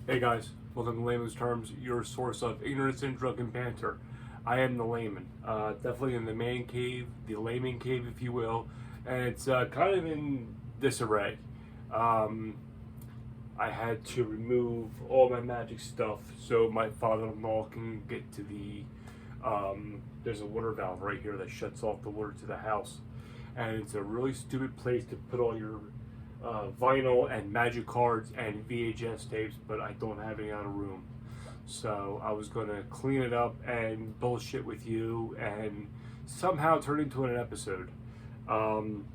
Hey guys, welcome to Layman's Terms, your source of ignorance and drunken banter. I am the Layman, definitely in the man cave, the Layman cave, if you will, and it's kind of in disarray. Um, I had to remove all my magic stuff so my father-in-law can get to the. There's a water valve right here that shuts off the water to the house, and it's a really stupid place to put all your vinyl and magic cards and VHS tapes, but I don't have any out of room. So I was gonna clean it up and bullshit with you and somehow turn into an episode. Um,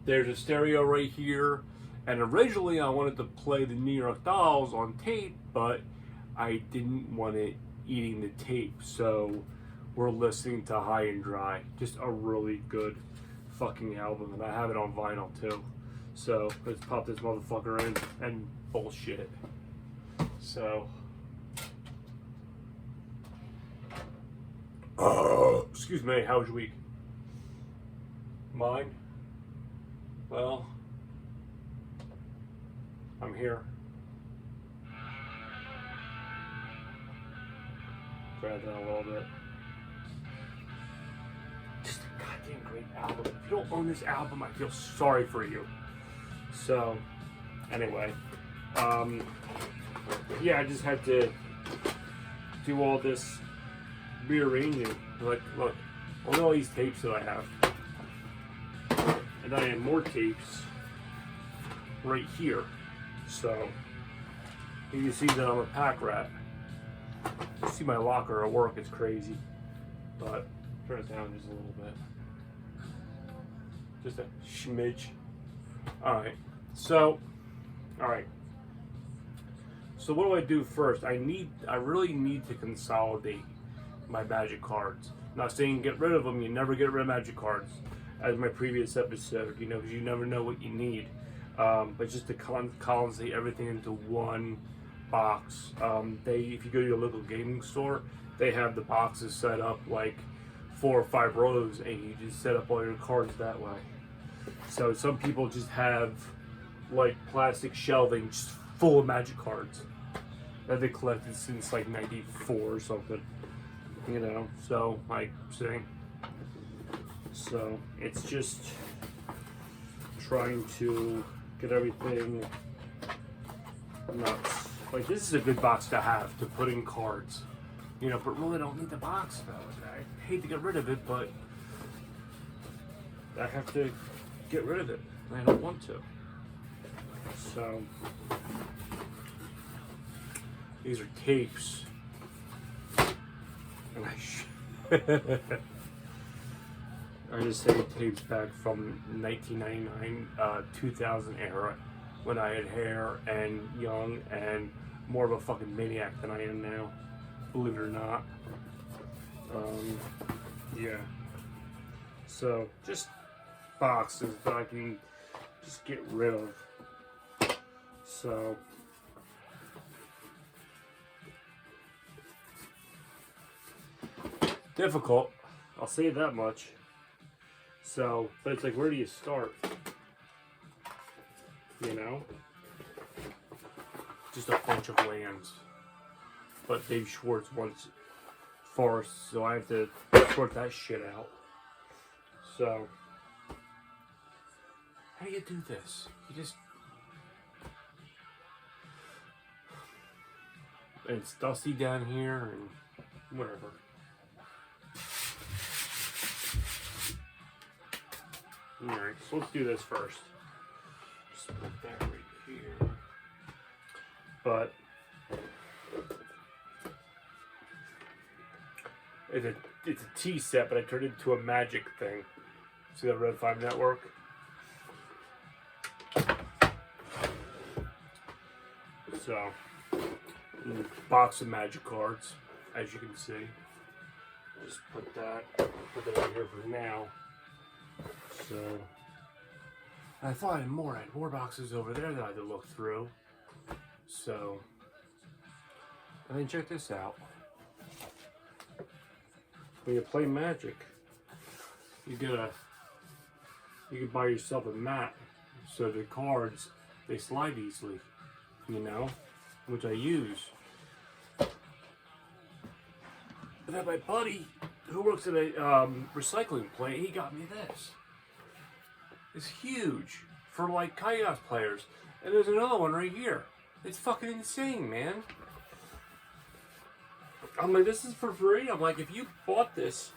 there's a stereo right here, and originally I wanted to play the New York Dolls on tape, but I didn't want it eating the tape, so we're listening to High and Dry. Just a really good fucking album, and I have it on vinyl too. So let's pop this motherfucker in and bullshit. So, excuse me, how was your week? Mine? Well, I'm here. Try that a little bit. Just a goddamn great album. If you don't own this album, I feel sorry for you. So, anyway, yeah, I just had to do all this rearranging. Like, look all these tapes that I have, and I have more tapes right here. So, you can see that I'm a pack rat. You see my locker at work, it's crazy. But, turn it down just a little bit. Just a smidge. Alright, so what do I do first? I really need to consolidate my magic cards. I'm not saying get rid of them, you never get rid of magic cards, as my previous episode, because you never know what you need. But just to consolidate everything into one box. If you go to your local gaming store, they have the boxes set up like 4 or 5 rows, and you just set up all your cards that way. So some people just have like plastic shelving just full of magic cards that they collected since like '94 or something, so like saying, so it's just trying to get everything nuts. Like, this is a good box to have to put in cards, but really don't need the box though. I hate to get rid of it, but I have to get rid of it. I don't want to. So these are tapes, and I just say tapes back from 1999, 2000 era, when I had hair and young and more of a fucking maniac than I am now, believe it or not. Yeah. So just boxes that I can just get rid of. So difficult, I'll say that much. So, but it's like, where do you start? Just a bunch of lands. But Dave Schwartz wants forests, so I have to sort that shit out. So, how do you do this? You just... And it's dusty down here, and whatever. Alright, so let's do this first. Just put that right here. But it's a tea set, but I turned it into a magic thing. See that Red 5 network? So, box of magic cards, as you can see. Just put that right here for now. So, I thought I had more boxes over there that I had to look through. So, and then check this out. When you play Magic, you can buy yourself a mat so the cards, they slide easily, which I use. But then my buddy, who works at a recycling plant, he got me this. It's huge for like kayak players. And there's another one right here. It's fucking insane, man. I'm like, this is for free? I'm like, if you bought this,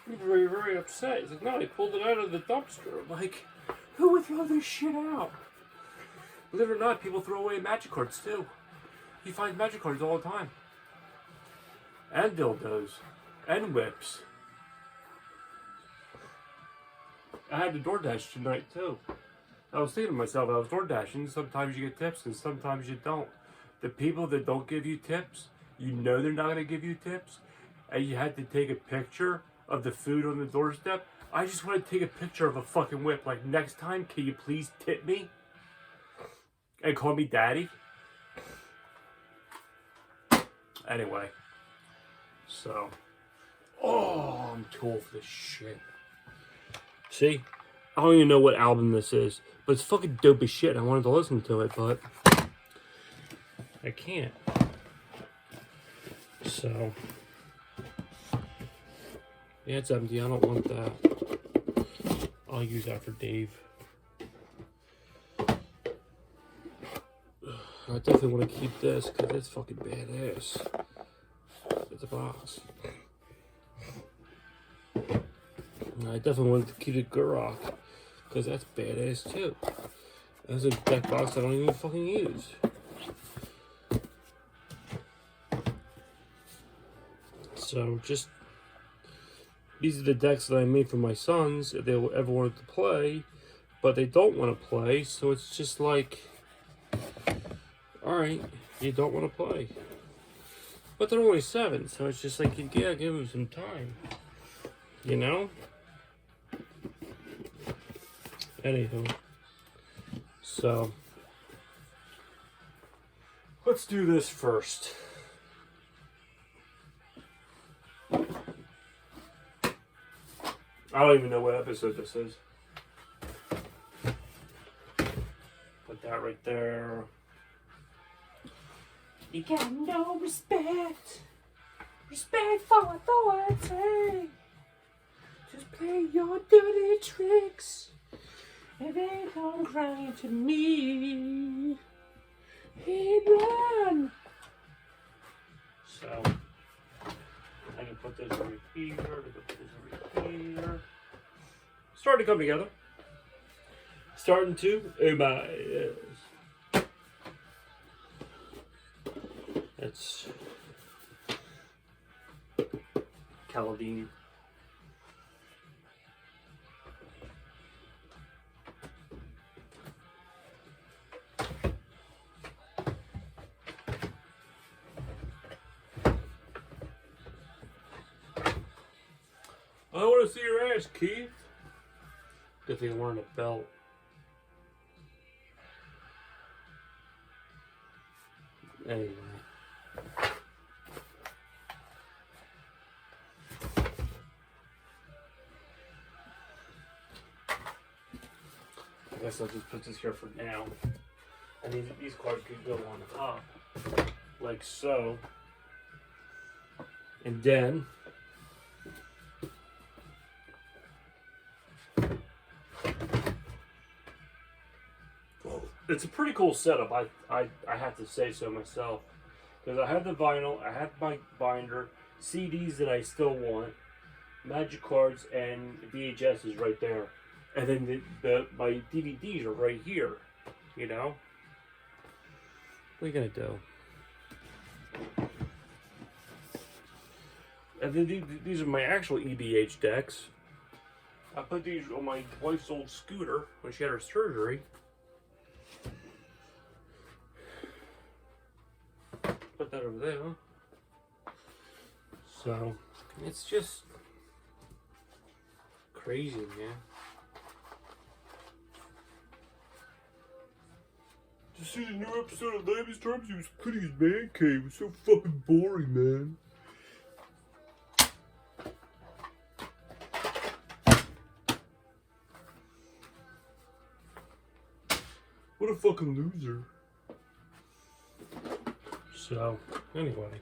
you'd be very, very upset. He's like, no, I pulled it out of the dumpster. I'm like, who would throw this shit out? Believe it or not, people throw away magic cards too. You find magic cards all the time. And dildos. And whips. I had to DoorDash tonight too. I was thinking to myself, I was DoorDashing, sometimes you get tips and sometimes you don't. The people that don't give you tips, you know they're not going to give you tips, and you had to take a picture of the food on the doorstep. I just want to take a picture of a fucking whip. Like, next time, can you please tip me? And call me daddy? Anyway. So. Oh, I'm too old for this shit. See? I don't even know what album this is. But it's fucking dope as shit. I wanted to listen to it, but I can't. So. Yeah, it's empty. I don't want that. I'll use that for Dave. I definitely want to keep this because it's fucking badass. It's a box. And I definitely want to keep the Gurok because that's badass too. That's a deck box I don't even fucking use. So just these are the decks that I made for my sons if they ever wanted to play, but they don't want to play. So it's just like, all right, you don't want to play, but they're only 7, so it's just like you gotta give them some time, you know. Anywho, so let's do this first. I don't even know what episode this is. Put that right there. You got no respect. Respect for authority. Just play your dirty tricks. And they come crying to me. Hey, run. So, I can put this over here. I can put this over here. Starting to come together. Starting to. Oh my. Yes. That's Caladine. I want to see your ass, Keith. Good thing I'm wearing a belt. Anyway. I guess I'll just put this here for now. And these cards could go on top. Like so. And then it's a pretty cool setup, I have to say so myself. Because I have the vinyl, I have my binder, CDs that I still want, magic cards, and VHS is right there. And then my DVDs are right here, you know? What are you gonna do? And then these are my actual EBH decks. I put these on my wife's old scooter when she had her surgery. Put that over there. So, it's just crazy, man. To see the new episode of Layman's Terms, he was cleaning his man cave. It was so fucking boring, man. What a fucking loser. So, anyway.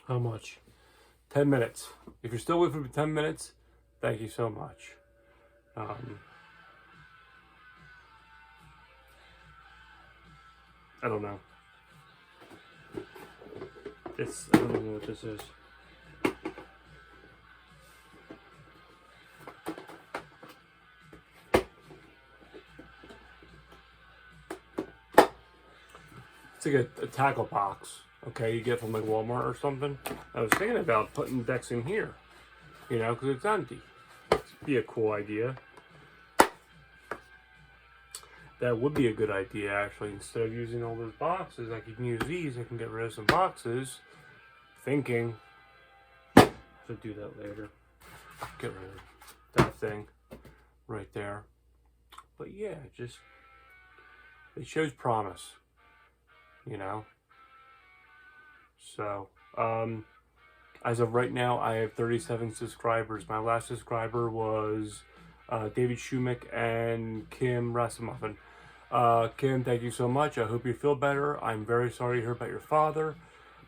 How much? 10 minutes. If you're still with me for 10 minutes, thank you so much. I don't know. I don't know what this is. It's like a tackle box, okay, you get from like Walmart or something. I was thinking about putting decks in here, you know, because it's empty. It'd be a cool idea. That would be a good idea, actually. Instead of using all those boxes, I can use these. I can get rid of some boxes. Thinking, should do that later. Get rid of that thing right there. But yeah, just it shows promise, you know. So, as of right now, I have 37 subscribers. My last subscriber was David Shumick and Kim Rasmussen. Kim, thank you so much. I hope you feel better. I'm very sorry to hear about your father.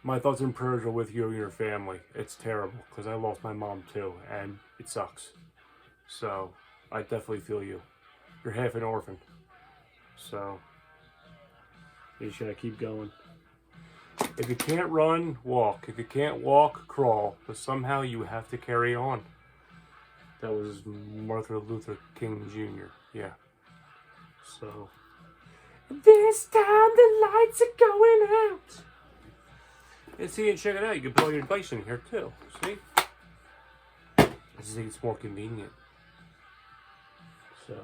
My thoughts and prayers are with you and your family. It's terrible because I lost my mom too, and it sucks. So, I definitely feel you. You're half an orphan. So, you just gotta keep going. If you can't run, walk. If you can't walk, crawl. But somehow you have to carry on. That was Martin Luther King Jr. Yeah. So. This time the lights are going out. And see, and check it out. You can put all your device in here too. See? I just think it's more convenient. So.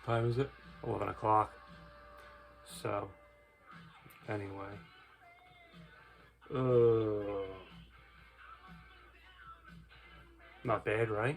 What time is it? 11 o'clock. So. Anyway. Not bad, right?